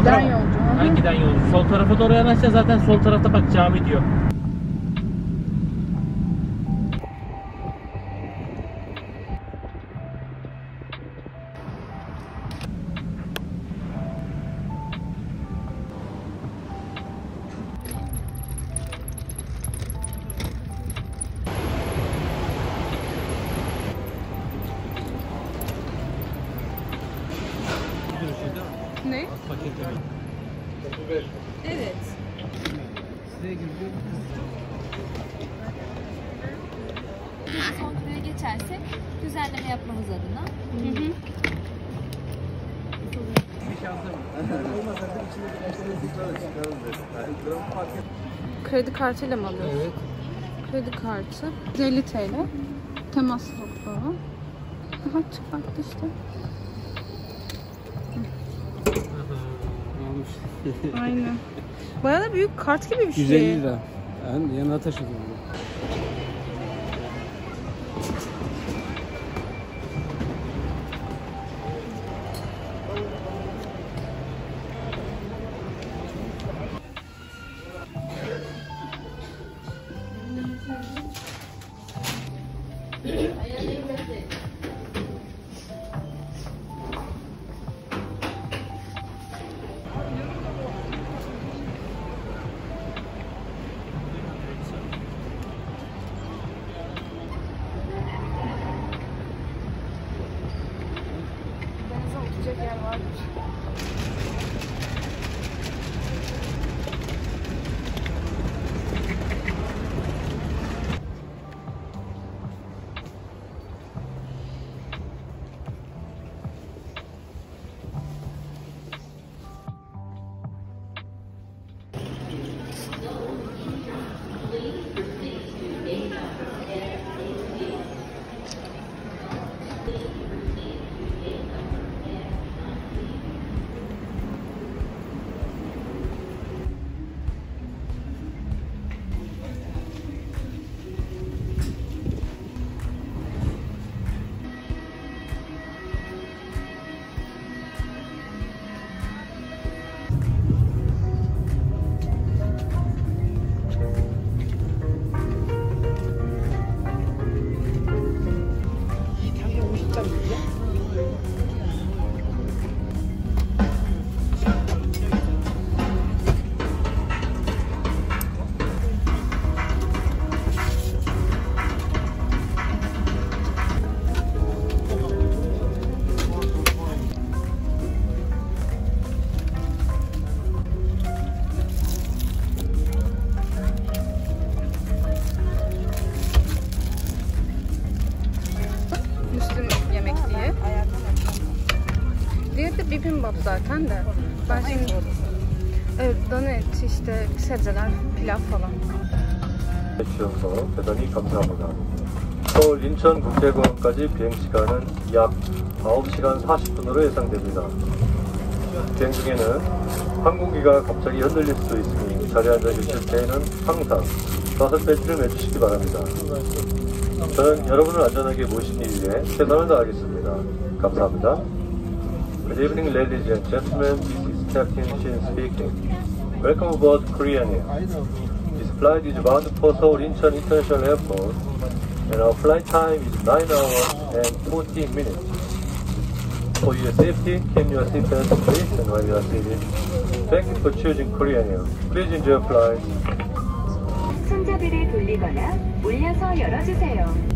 Giden yolcu. Ha, giden yolcu. Sol tarafa doğru yanaşacağız, zaten sol tarafta bak cami diyor. Ne? Evet. Kontrole geçersek düzenleme yapmamız adına. Kredi kartıyla mı alıyorsun? Evet. Kredi kartı 150 TL. Temas yok. Aha çıkarttı işte. Aynen. Bayağı da büyük kart gibi bir şey. 150 lira. Ben yanına taşıdım. Denize oturacak yer varmış. Diğeri de bibimbap zaten de. Ben şimdi dana eti işte sebzeler, pilav falan. 주셔서 대단히 감사합니다. 서울 인천국제공항까지 비행시간은 약 9시간 40분으로 예상됩니다. 비행 중에는 항공기가 갑자기 흔들릴 수도 있으니 자리에 앉아 계실 때에는 항상 좌석 벨트를 매주시기 바랍니다. 저는 여러분을 안전하게 모시기 위해 최선을 다하겠습니다. 감사합니다. Good evening, ladies and gentlemen. This is Captain Shin speaking. Welcome aboard Korean Air. This flight is bound for Seoul Incheon International Airport, and our flight time is 9 hours and 14 minutes. For your safety, keep your seatbelts please while you are seated. Thank you for choosing Korean Air. Please enjoy your flight. 손잡이를 돌리거나 올려서 열어주세요.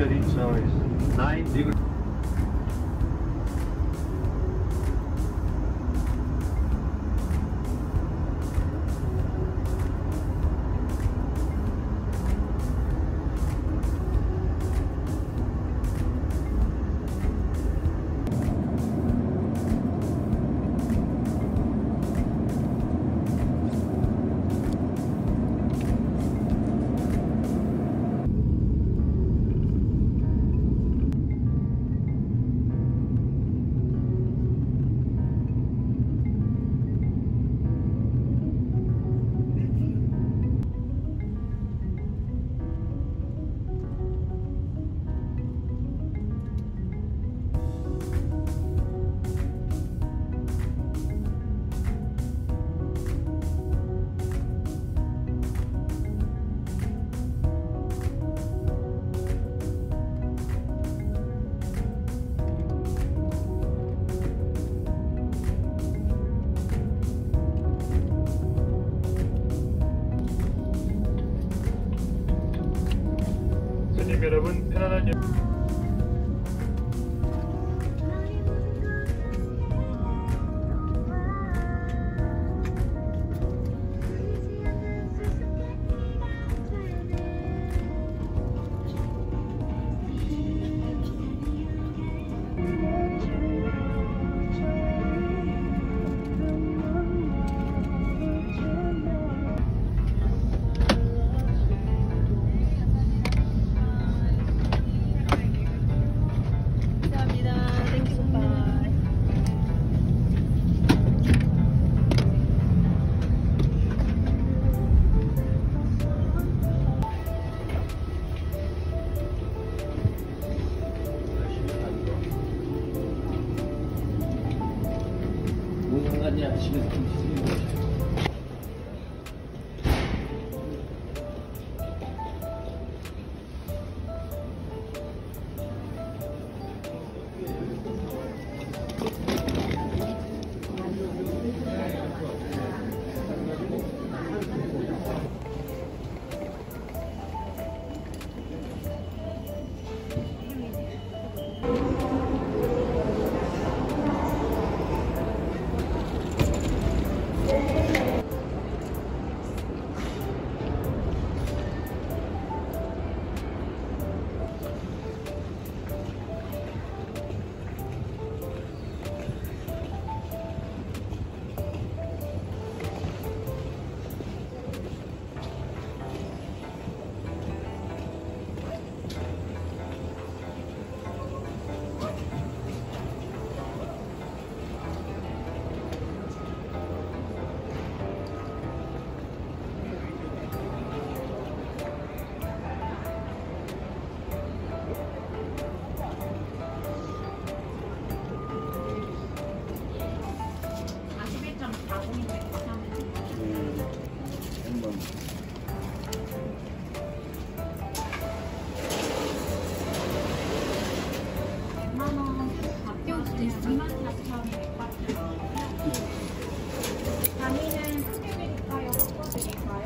luxury choice. 9 degree. 손님 여러분, 편안한 뭔 상관이야, 집에서 김치 찌는 거.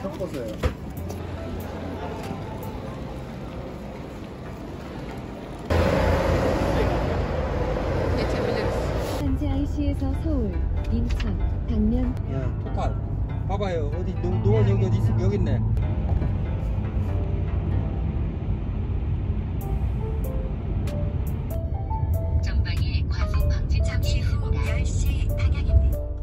섞어서요. 현재 IC에서 서울, 인천, 당면. 야, 토탈. 봐봐요. 어디 노원 여기 어디 있으면 여기 있네. 전방에 과속 방지 잠시 후 10시 방향입니다.